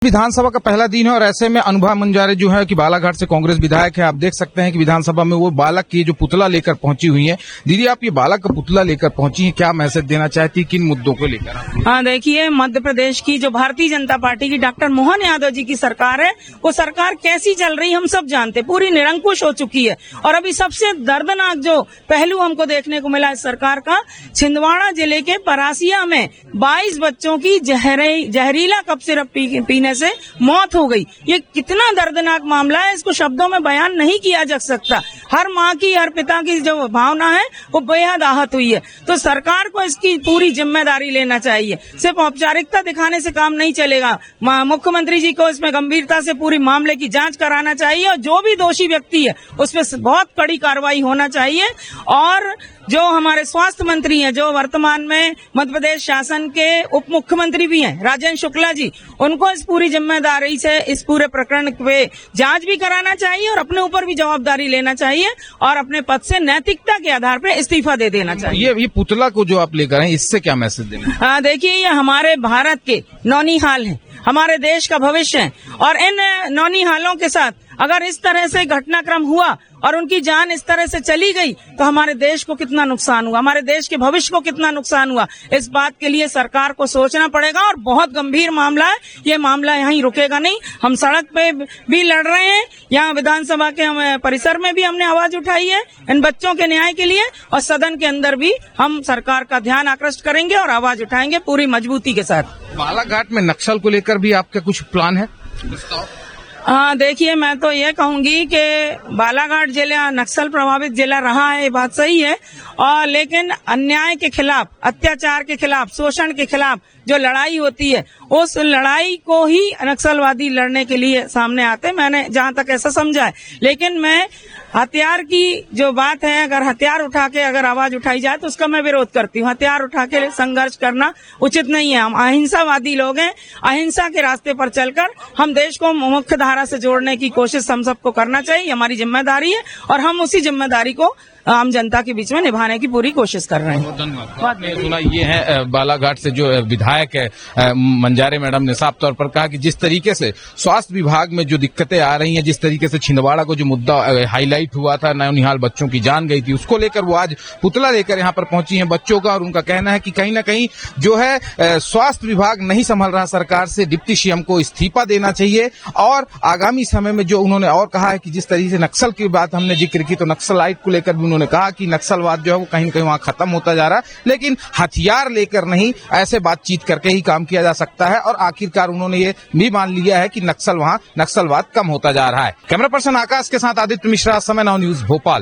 विधानसभा का पहला दिन है और ऐसे में अनुभव मंजारे जो है कि बालाघाट से कांग्रेस विधायक है। आप देख सकते हैं कि विधानसभा में वो बालक की जो पुतला लेकर पहुंची हुई है। दीदी, आप ये बालक का पुतला लेकर पहुंची हैं, क्या मैसेज देना चाहती, किन मुद्दों को लेकर? हाँ, देखिए, मध्य प्रदेश की जो भारतीय जनता पार्टी की डॉक्टर मोहन यादव जी की सरकार है, वो सरकार कैसी चल रही हम सब जानते, पूरी निरंकुश हो चुकी है। और अभी सबसे दर्दनाक जो पहलू हमको देखने को मिला इस सरकार का, छिंदवाड़ा जिले के परासिया में 22 बच्चों की जहरीला कफ सिरप पीने से मौत हो गई। ये कितना दर्दनाक मामला है, इसको शब्दों में बयान नहीं किया जा सकता। हर माँ की, हर पिता की जो भावना है वो बेहद आहत हुई है। तो सरकार को इसकी पूरी जिम्मेदारी लेना चाहिए। सिर्फ औपचारिकता दिखाने से काम नहीं चलेगा। मुख्यमंत्री जी को इसमें गंभीरता से पूरी मामले की जांच कराना चाहिए और जो भी दोषी व्यक्ति है उसमें बहुत कड़ी कार्रवाई होना चाहिए। और जो हमारे स्वास्थ्य मंत्री हैं, जो वर्तमान में मध्य प्रदेश शासन के उप मुख्यमंत्री भी हैं, राजेंद्र शुक्ला जी, उनको इस पूरी जिम्मेदारी से इस पूरे प्रकरण पे जांच भी कराना चाहिए और अपने ऊपर भी जवाबदारी लेना चाहिए और अपने पद से नैतिकता के आधार पे इस्तीफा दे देना चाहिए। ये पुतला को जो आप लेकर आए, इससे क्या मैसेज देना? देखिए, ये हमारे भारत के नौनिहाल हैं, हमारे देश का भविष्य है। और इन नौनिहालों के साथ अगर इस तरह से घटनाक्रम हुआ और उनकी जान इस तरह से चली गई तो हमारे देश को कितना नुकसान हुआ, हमारे देश के भविष्य को कितना नुकसान हुआ। इस बात के लिए सरकार को सोचना पड़ेगा और बहुत गंभीर मामला है। ये मामला यहीं रुकेगा नहीं। हम सड़क पे भी लड़ रहे हैं, यहाँ विधानसभा के परिसर में भी हमने आवाज उठाई है इन बच्चों के न्याय के लिए, और सदन के अंदर भी हम सरकार का ध्यान आकृष्ट करेंगे और आवाज उठाएंगे पूरी मजबूती के साथ। बालाघाट में नक्सल को लेकर भी आपका कुछ प्लान है? देखिए, मैं तो ये कहूंगी कि बालाघाट जिला नक्सल प्रभावित जिला रहा है, ये बात सही है। और लेकिन अन्याय के खिलाफ, अत्याचार के खिलाफ, शोषण के खिलाफ जो लड़ाई होती है, उस लड़ाई को ही नक्सलवादी लड़ने के लिए सामने आते हैं, मैंने जहां तक ऐसा समझा है। लेकिन मैं हथियार की जो बात है, अगर हथियार उठा के अगर आवाज उठाई जाए तो उसका मैं विरोध करती हूँ। हथियार उठा के संघर्ष करना उचित नहीं है। हम अहिंसावादी लोग हैं। अहिंसा के रास्ते पर चलकर हम देश को मुख्य धारा से जोड़ने की कोशिश हम सबको करना चाहिए, हमारी जिम्मेदारी है और हम उसी जिम्मेदारी को आम जनता के बीच में निभाने की पूरी कोशिश कर रहे हैं। धन्यवाद। आपने सुना, ये है बालाघाट से जो विधायक है मंजारे मैडम ने साफ तौर पर कहा कि जिस तरीके से स्वास्थ्य विभाग में जो दिक्कतें आ रही हैं, जिस तरीके से छिंदवाड़ा को जो मुद्दा हाईलाइट हुआ था, नौनिहाल बच्चों की जान गई थी, उसको लेकर वो आज पुतला लेकर यहाँ पर पहुंची हैं बच्चों का। और उनका कहना है कि कहीं ना कहीं जो है स्वास्थ्य विभाग नहीं संभल रहा सरकार से, डिप्टी सीएम को इस्तीफा देना चाहिए। और आगामी समय में जो उन्होंने और कहा है कि जिस तरीके से नक्सल की बात हमने जिक्र की, तो नक्सलाइट को लेकर भी उन्होंने कहा कि नक्सलवाद जो है वो कहीं न कहीं वहां खत्म होता जा रहा है, लेकिन हथियार लेकर नहीं, ऐसे बातचीत करके ही काम किया जा सकता है। और आखिरकार उन्होंने ये भी मान लिया है कि नक्सलवाद कम होता जा रहा है। कैमरा पर्सन आकाश के साथ आदित्य मिश्रा, समय नाउ न्यूज, भोपाल।